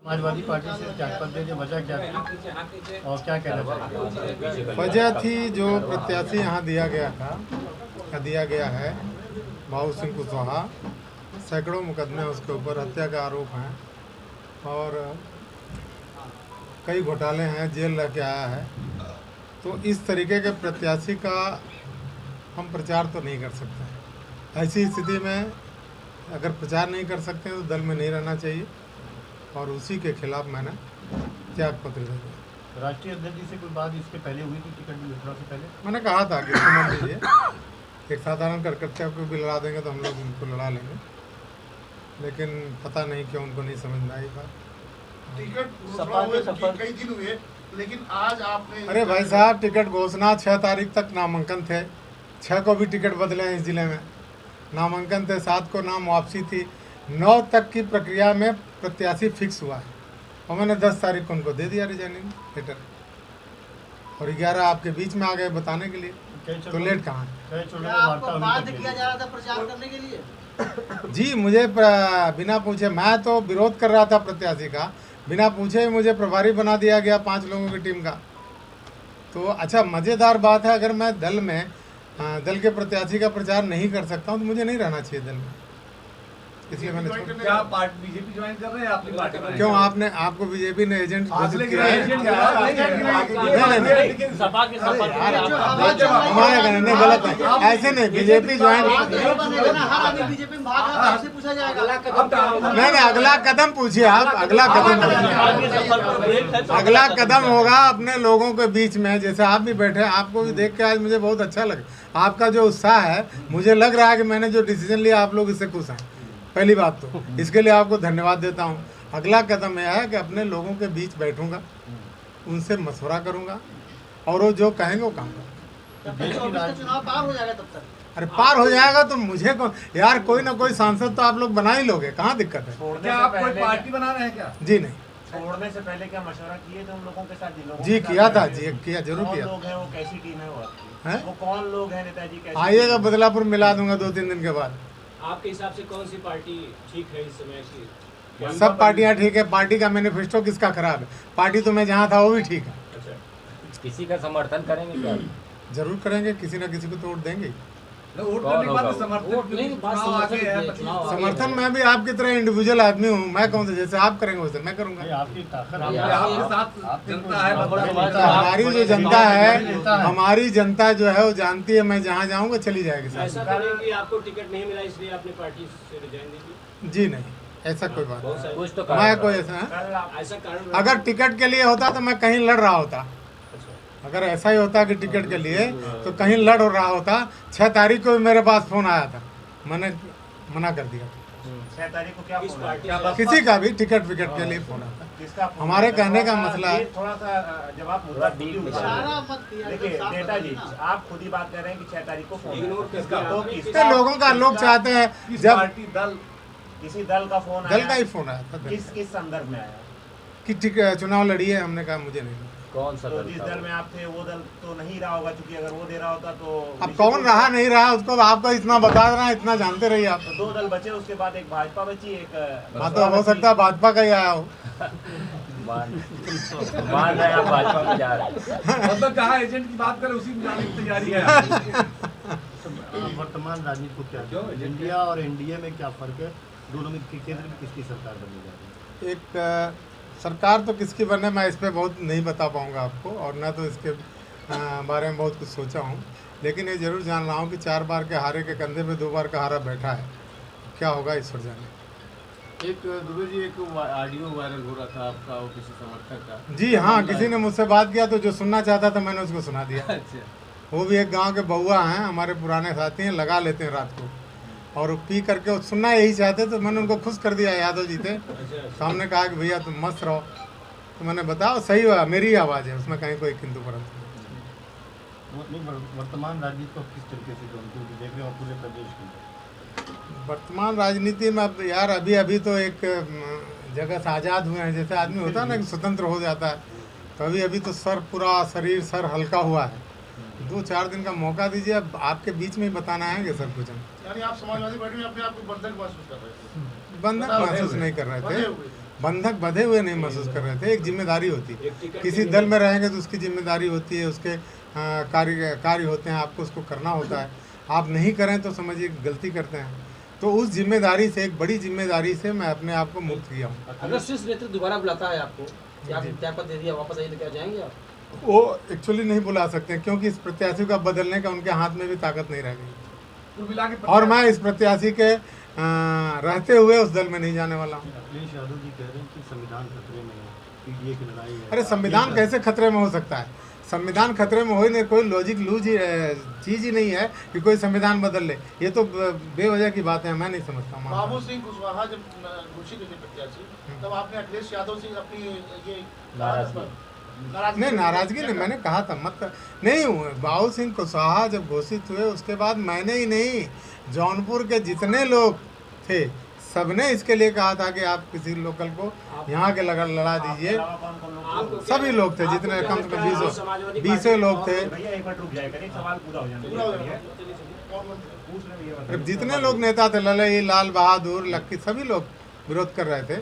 Samajwadi party से त्यागपत्र देने वजह क्या थी और क्या कहना चाहिए? वजह थी जो प्रत्याशी यहाँ दिया गया है भाऊ सिंह कुशवाहा, सैकड़ों मुकदमे उसके ऊपर हत्या का आरोप हैं और कई घोटाले हैं, जेल रह के आया है। तो इस तरीके के प्रत्याशी का हम प्रचार तो नहीं कर सकते। ऐसी स्थिति में अगर प्रचार नहीं कर सकते तो दल में नहीं रहना चाहिए और उसी के खिलाफ मैंने त्याग पत्र दे दिया। राष्ट्रीय अध्यक्ष जी से कोई बात इसके पहले हुई थी, टिकट विड्रॉ से पहले? मैंने कहा था कि समझ लीजिए, एक साधारण कार्यकर्ता को भी लड़ा देंगे तो हम लोग उनको लड़ा लेंगे, लेकिन पता नहीं क्यों उनको नहीं समझ में आई बात। टिकट कई दिन हुए लेकिन आज आपने, अरे भाई साहब, टिकट घोषणा 6 तारीख तक नामांकन थे, 6 को भी टिकट बदले हैं इस जिले में, नामांकन थे, 7 को नाम वापसी थी, 9 तक की प्रक्रिया में प्रत्याशी फिक्स हुआ है और मैंने 10 तारीख को उनको दे दिया रिजाइनिंग लेटर और 11 आपके बीच में आ गए बताने के लिए, तो लेट कहाँ है? बाध्य किया जा रहा था प्रचार करने के लिए? जी, मुझे बिना पूछे, मैं तो विरोध कर रहा था प्रत्याशी का, बिना पूछे ही मुझे प्रभारी बना दिया गया 5 लोगों की टीम का। तो अच्छा, मज़ेदार बात है, अगर मैं दल के प्रत्याशी का प्रचार नहीं कर सकता हूँ तो मुझे नहीं रहना चाहिए दल में, इसलिए मैंने क्या पार्टी बीजेपी ज्वाइन कर रहे हैं अपनी पार्टी में? क्यों आपको बीजेपी ने एजेंट घोषित किया है? हमारे कहने गलत है, ऐसे नहीं, बीजेपी ज्वाइन नहीं, अगला कदम पूछिए आप, अगला कदम होगा अपने लोगों के बीच में, जैसे आप भी बैठे, आपको भी देख के आज मुझे बहुत अच्छा लगा, आपका जो उत्साह है, मुझे लग रहा है कि मैंने जो डिसीजन लिया आप लोग इससे खुश हैं। पहली बात तो इसके लिए आपको धन्यवाद देता हूँ। अगला कदम यह है कि अपने लोगों के बीच बैठूंगा, उनसे मशवरा करूंगा और वो जो कहेंगे वो काम करूँगा। चुनाव पार हो जाएगा तब तक? अरे पार हो जाएगा तो मुझे कौन यार, कोई ना कोई सांसद तो आप लोग बना ही लोगे, कहाँ दिक्कत है? क्या आप कोई पार्टी बना रहे हैं क्या? जी नहीं, छोड़ने से पहले क्या मशवरा किए थे उन लोगों के साथ? जी किया था, जी किया, जरूर कौन किया। लोग हैं वो, कैसी टीम है वो आपकी? हैं? वो कौन लोग हैं नेताजी? कैसे आइएगा, बदलापुर मिला दूंगा 2-3 दिन के बाद। आपके हिसाब से कौन सी पार्टी ठीक है इस समय की? सब पार्टियां ठीक है, पार्टी का मैनिफेस्टो किसका खराब है? पार्टी तो मैं जहाँ था वो भी ठीक है। अच्छा, किसी का समर्थन करेंगे क्या? जरूर करेंगे, किसी न किसी को तो वोट देंगे। वोट करने के बाद समर्थन मैं भी आपकी तरह इंडिविजुअल आदमी हूँ, मैं कौन से जैसे आप करेंगे वैसे मैं करूँगा। आपकी ताकत आपके साथ जनता है, हमारी जो जनता है, हमारी जनता जो है वो जानती है, मैं जहाँ जाऊँगा चली जाएगी साथ। ऐसा तो नहीं कि आपको टिकट नहीं मिला इसलिए आपने पार्टी से रिजाइन दे दी? जी नहीं, ऐसा कोई बात नहीं, कुछ तो मैं कोई ऐसा ऐसा कारण अगर टिकट के लिए होता तो मैं कहीं लड़ रहा होता, अगर ऐसा ही होता कि टिकट के लिए तो कहीं लड़ रहा होता। 6 तारीख को भी मेरे पास फोन आया था, मैंने मना कर दिया। 6 तारीख को क्या किस फोन पार्टी आया? किसी का भी टिकट विकेट के लिए फोन आता। किसका फोन हमारे आया? कहने का थोड़ा सा मसला है, ये थोड़ा सा जब आप मुद्दा खुद ही उठा रहे हैं। इशारा मत किया, देखिए एकदम साफ नेताजी, करना। आप खुद ही बात कर रहे हैं कि 6 तारीख को फोन इग्नोर आया। कर किसका? दिया तो आपने। किसका? लोगों का, लोग चाहते हैं किस जब पार्टी दल किसी दल का फोन दल का आया? ही फोन आया था किस संदर्भ में आया? कि चुनाव लड़िए, हमने कहा मुझे नहीं। कौन सा तो दल जिस था? दल में आप थे वो दल तो नहीं रहा होगा, क्योंकि अगर वो दे रहा होता तो अब कौन रहा नहीं रहा उसको आपको इतना बता रहा है, इतना जानते रहिए आप। तो 2 दल बचे, उसके बाद एक भाजपा बची, एक हाँ, तो हो सकता है भाजपा का ही आया हो। मान रहे हैं आप भाजपा में जा रहे हैं। मतलब जहाँ एजेंट की बात करें उसी में जाने की तैयारी है। वर्तमान राजनीति को क्या, इंडिया और एनडीए में क्या फर्क है? दोनों में केंद्र में किसकी सरकार बनने जा रही है? एक सरकार तो किसकी बने मैं इस पे बहुत नहीं बता पाऊंगा आपको, और ना तो इसके बारे में बहुत कुछ सोचा हूँ, लेकिन ये ज़रूर जान रहा हूँ कि 4 बार के हारे के कंधे पे 2 बार का हारा बैठा है, क्या होगा ईश्वर जाने। एक दुबे जी, एक ऑडियो वायरल हो रहा था आपका और किसी समर्थक का। जी हाँ, किसी ने मुझसे बात किया तो जो सुनना चाहता था मैंने उसको सुना दिया। अच्छा, वो भी एक गांव के बउआ हैं, हमारे पुराने साथी हैं, लगा लेते हैं रात को और वो पी करके वो सुनना यही चाहते, तो मैंने उनको खुश कर दिया। यादव जी थे सामने, कहा कि भैया तुम मस्त रहो, तो मैंने बताओ सही हुआ, मेरी आवाज़ है, उसमें कहीं कोई किंतु परंतु नहीं। वर्तमान राजनीति को किस तरीके से देख रहे हो पूरे प्रदेश की? वर्तमान राजनीति में अब यार अभी तो एक जगह से आज़ाद हुए हैं, जैसे आदमी होता है ना कि स्वतंत्र हो जाता है, तो अभी तो पूरा शरीर सर हल्का हुआ है। 2-4 दिन का मौका दीजिए, अब आपके बीच में ही बताना आएंगे सब कुछ हम। यानी आप समाजवादी पार्टी में अपने आप को बंधन महसूस कर रहे थे? बंधन महसूस नहीं कर रहे थे, बंधक बंधे हुए नहीं महसूस कर रहे थे। एक जिम्मेदारी होती है, किसी दल में रहेंगे तो उसकी जिम्मेदारी होती है, उसके कार्य होते हैं, आपको उसको करना होता है। आप नहीं करें तो समझिए गलती करते हैं। तो उस जिम्मेदारी से, एक बड़ी जिम्मेदारी से मैं अपने आप को मुक्त किया हूँ। अगर शीर्ष नेतृत्व दोबारा बुलाता है आपको, या आपको त्यागपत्र दे दिया, वापस आइए, तो क्या जाएंगे आप? वो एक्चुअली नहीं बुला सकते हैं, क्योंकि इस प्रत्याशी का बदलने का उनके हाथ में भी ताकत नहीं रह गई। कुल मिला के और मैं इस प्रत्याशी के रहते हुए उस दल में नहीं जाने वाला हूँ। अखिलेश यादव जी कह रहे हैं कि संविधान खतरे में है, पीडीए की लड़ाई है। अरे संविधान कैसे खतरे में हो सकता है? संविधान खतरे में हो ही नहीं, कोई लॉजिक चीज ही नहीं है कि कोई संविधान बदल ले। ये तो बेवजह की बात है, मैं नहीं समझता। बाबू सिंह कुशवाहा जब घोषित हुए प्रत्याशी, तब आपने अखिलेश यादव से अपनी ये नहीं, नाराजगी नहीं, मैंने कहा था मत नहीं हुए। बाबू सिंह कुशवाहा जब घोषित हुए उसके बाद मैंने ही नहीं, जौनपुर के जितने लोग थे सबने इसके लिए कहा था कि आप किसी लोकल को यहाँ के लड़ा दीजिए। सभी लोग थे, जितने कम से कम 20 लोग थे। जितने लोग नेता थे, ललई, लाल बहादुर, लक्की, सभी लोग विरोध कर रहे थे।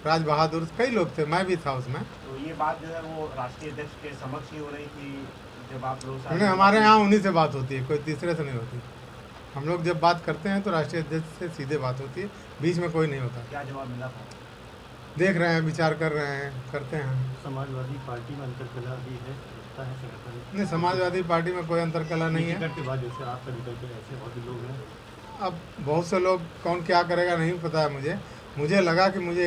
राज बहादुर, कई लोग थे, मैं भी था उसमें। तो ये बात जो है वो राष्ट्रीय अध्यक्ष के समक्ष ही हो रही थी जब आप लोग? नहीं, हमारे यहाँ उन्हीं से बात होती है, कोई तीसरे से नहीं होती। हम लोग जब बात करते हैं तो राष्ट्रीय अध्यक्ष से सीधे बात होती है, बीच में कोई नहीं होता। क्या जवाब मिला था? देख रहे हैं, विचार कर रहे हैं, करते हैं। समाजवादी पार्टी में अंतरकलह भी है, लगता है संगठन नहीं, समाजवादी पार्टी में कोई अंतरकलह नहीं है। टिकट के बाद जैसे आपका निकल के ऐसे बहुत लोग हैं। अब बहुत से लोग कौन क्या करेगा नहीं पता है मुझे। मुझे लगा कि मुझे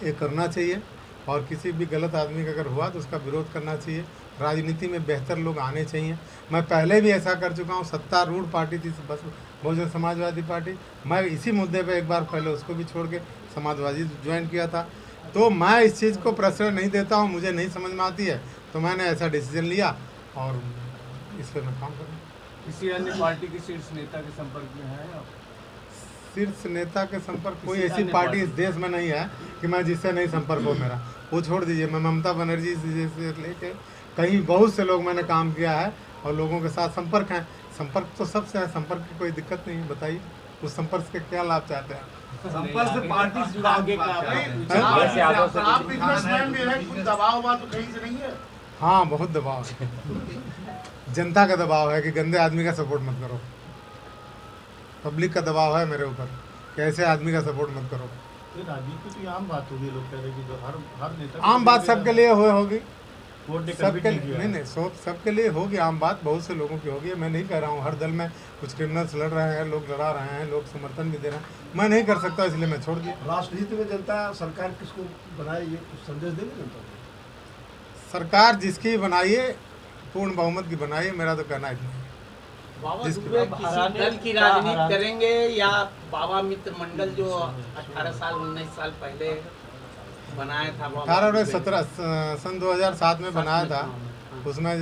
ये करना चाहिए, और किसी भी गलत आदमी का अगर हुआ तो उसका विरोध करना चाहिए। राजनीति में बेहतर लोग आने चाहिए। मैं पहले भी ऐसा कर चुका हूँ। सत्तारूढ़ पार्टी थी बस बहुजन समाजवादी पार्टी, मैं इसी मुद्दे पे एक बार पहले उसको भी छोड़ के समाजवादी ज्वाइन किया था। तो मैं इस चीज़ को प्रश्रय नहीं देता हूँ, मुझे नहीं समझ में आती है, तो मैंने ऐसा डिसीजन लिया और इस पर मैं काम करूँ। किसी अन्य पार्टी के शीर्ष नेता के संपर्क में है आप? शीर्ष नेता के संपर्क कोई ऐसी पार्टी इस देश में नहीं है कि मैं जिससे नहीं संपर्क हो मेरा। वो छोड़ दीजिए, मैं ममता बनर्जी से लेके कहीं बहुत से लोग मैंने काम किया है और लोगों के साथ संपर्क है। संपर्क तो सबसे है, संपर्क की कोई दिक्कत नहीं है। बताइए उस संपर्क के क्या लाभ चाहते हैं? संपर्क से पार्टी से जुड़ा आगे का आप बिजनेसमैन भी हैं, कुछ दबाव हुआ तो कहीं से नहीं है? हाँ, बहुत दबाव है। जनता का दबाव है कि गंदे आदमी का सपोर्ट मत करो। पब्लिक का दबाव है मेरे ऊपर कि ऐसे आदमी का सपोर्ट मत करो। ये राजनीति की आम बात होगी, लोग कह रहे हैं कि जो हर नेता आम बात सबके लिए होगी, वोट सबके नहीं सबके लिए होगी आम बात, बहुत से लोगों की होगी। मैं नहीं कह रहा हूँ हर दल में कुछ क्रिमिनल्स लड़ रहे हैं, लोग लड़ा रहे हैं, लोग समर्थन भी दे रहे हैं। मैं नहीं कर सकता, इसलिए मैं छोड़ दिया। राष्ट्रहित में जनता सरकार किसको बनाए, ये कुछ संदेश देंगे जनता को? सरकार जिसकी बनाइए, पूर्ण बहुमत की बनाइए, मेरा तो कहना इतना है। बाबा दुबे किसी दल की राजनीति करेंगे या बाबा मित्र मंडल जो 18 साल 19 साल पहले बनाया था? 18 सन 2007 में बनाया था। उसमें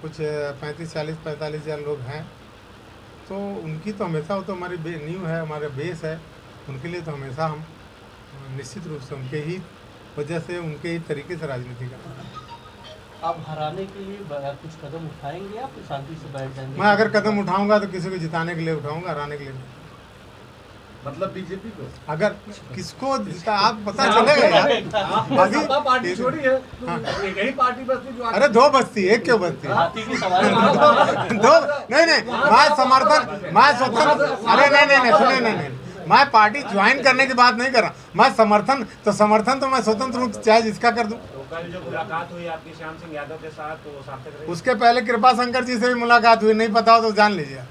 कुछ 45 हज़ार लोग हैं, तो उनकी तो हमेशा, वो तो हमारी नींव है, हमारे बेस है। उनके लिए तो हमेशा हम निश्चित रूप से उनके ही वजह से, उनके ही तरीके से राजनीति करते हैं। आप हराने के लिए कुछ कदम उठाएंगे या फिर शांति से बैठ जाएंगे? मैं अगर कदम उठाऊंगा तो किसी को जिताने के लिए उठाऊंगा, हराने के लिए नहीं। मतलब बीजेपी को अगर किसको आप पता चलेगा यार। अभी पार्टी छोड़ी है, एक ही पार्टी बसती जो अरे 2 बस्ती, एक क्यों बस्ती? दो नहीं, मैं समर्थन, मैं स्वतंत्र। अरे नहीं, सुने नहीं, मैं पार्टी ज्वाइन करने की बात नहीं कर रहा। मैं समर्थन तो मैं स्वतंत्र रूप चाहे जिसका कर दूं। तो कल जो मुलाकात हुई आपकी श्याम सिंह यादव के साथ, तो वो सार्थक रही? उसके पहले कृपा शंकर जी से भी मुलाकात हुई, नहीं पता हो तो जान लीजिए,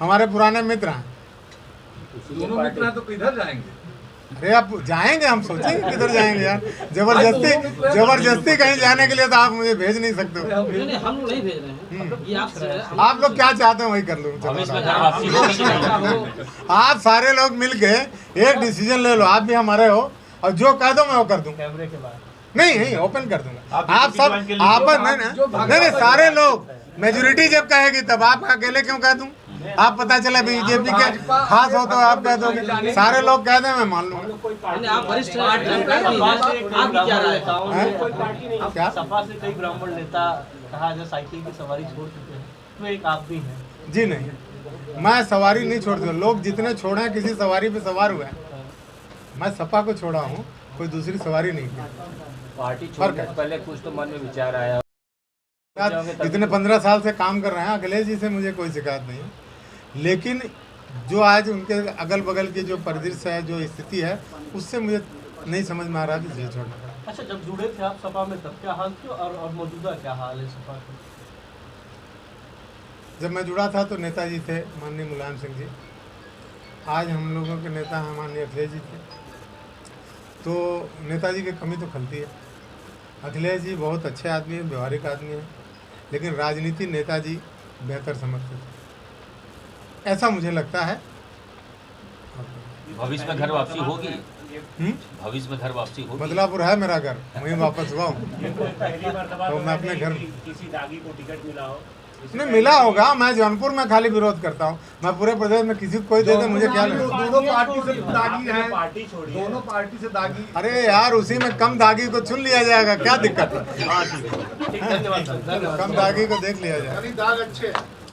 हमारे पुराने मित्र हैं। दोनों मित्र तो किधर जाएंगे? अरे आप जाएंगे, हम सोचेंगे किधर जाएंगे यार। जबरदस्ती कहीं जाने के लिए तो आप मुझे भेज नहीं सकते हो। नहीं, हम नहीं भेज रहे हैं, ये आप लोग क्या चाहते हैं वही कर लूँ। आप सारे लोग मिलके एक डिसीजन ले लो, आप भी हमारे हो, और जो कह दो मैं वो कर दूँ। कैमरे के बाद नहीं, ओपन कर दूंगा। आप सब नहीं, सारे लोग मेजोरिटी जब कहेगी तब आप अकेले क्यों कह दूं? आप पता चला बीजेपी के खास हो तो आप कह दोगे, सारे लोग कह दें मैं मान लूंगा। आप वरिष्ठ क्या? सपा से कई ब्राह्मण नेता कहा जो साइकिल की सवारी छोड़ चुके हैं, तो एक आप भी हैं। जी नहीं, मैं सवारी नहीं छोड़ता। लोग जितने छोड़े हैं किसी सवारी पे सवार हुए हैं। मैं सपा को छोड़ा हूँ, कोई दूसरी सवारी नहीं की। पार्टी छोड़ने से पहले कुछ तो मन में विचार आया। इतने 15 साल से काम कर रहे हैं, अखिलेश जी से मुझे कोई शिकायत नहीं है, लेकिन जो आज उनके अगल बगल की जो परिदृश्य है, जो स्थिति है, उससे मुझे नहीं समझ में आ रहा कि जेल छोड़ना पड़ा। अच्छा, जब जुड़े थे आप सपा में तब क्या हाल थी और मौजूदा क्या हाल है सपा का? जब मैं जुड़ा था तो नेताजी थे माननीय मुलायम सिंह जी, आज हम लोगों के नेता हैं माननीय अखिलेश जी थे, तो नेताजी की कमी तो खलती है। अखिलेश जी बहुत अच्छे आदमी हैं, व्यवहारिक आदमी हैं, लेकिन राजनीति नेताजी बेहतर समझते थे, ऐसा मुझे लगता है। भविष्य में घर वापसी होगी? भविष्य में घर वापसी होगी? बदलापुर है मेरा घर, वहीं वापस हुआ हूँ। पहली मर्तबा तो मैं अपने घर किसी दागी को टिकट मिला हो? नहीं मिला होगा, मैं जौनपुर में खाली विरोध करता हूँ, मैं पूरे प्रदेश में किसी को कोई दे दे मुझे क्या लगता है। दोनों पार्टी से दागी है, पार्टी छोड़ी, दोनों पार्टी से दागी। अरे यार, उसी में कम दागी को चुन लिया जाएगा, क्या दिक्कत है? धन्यवाद सर, धन्यवाद। कम दागी को देख लिया जाएगा। यानी दाग अच्छे हैं।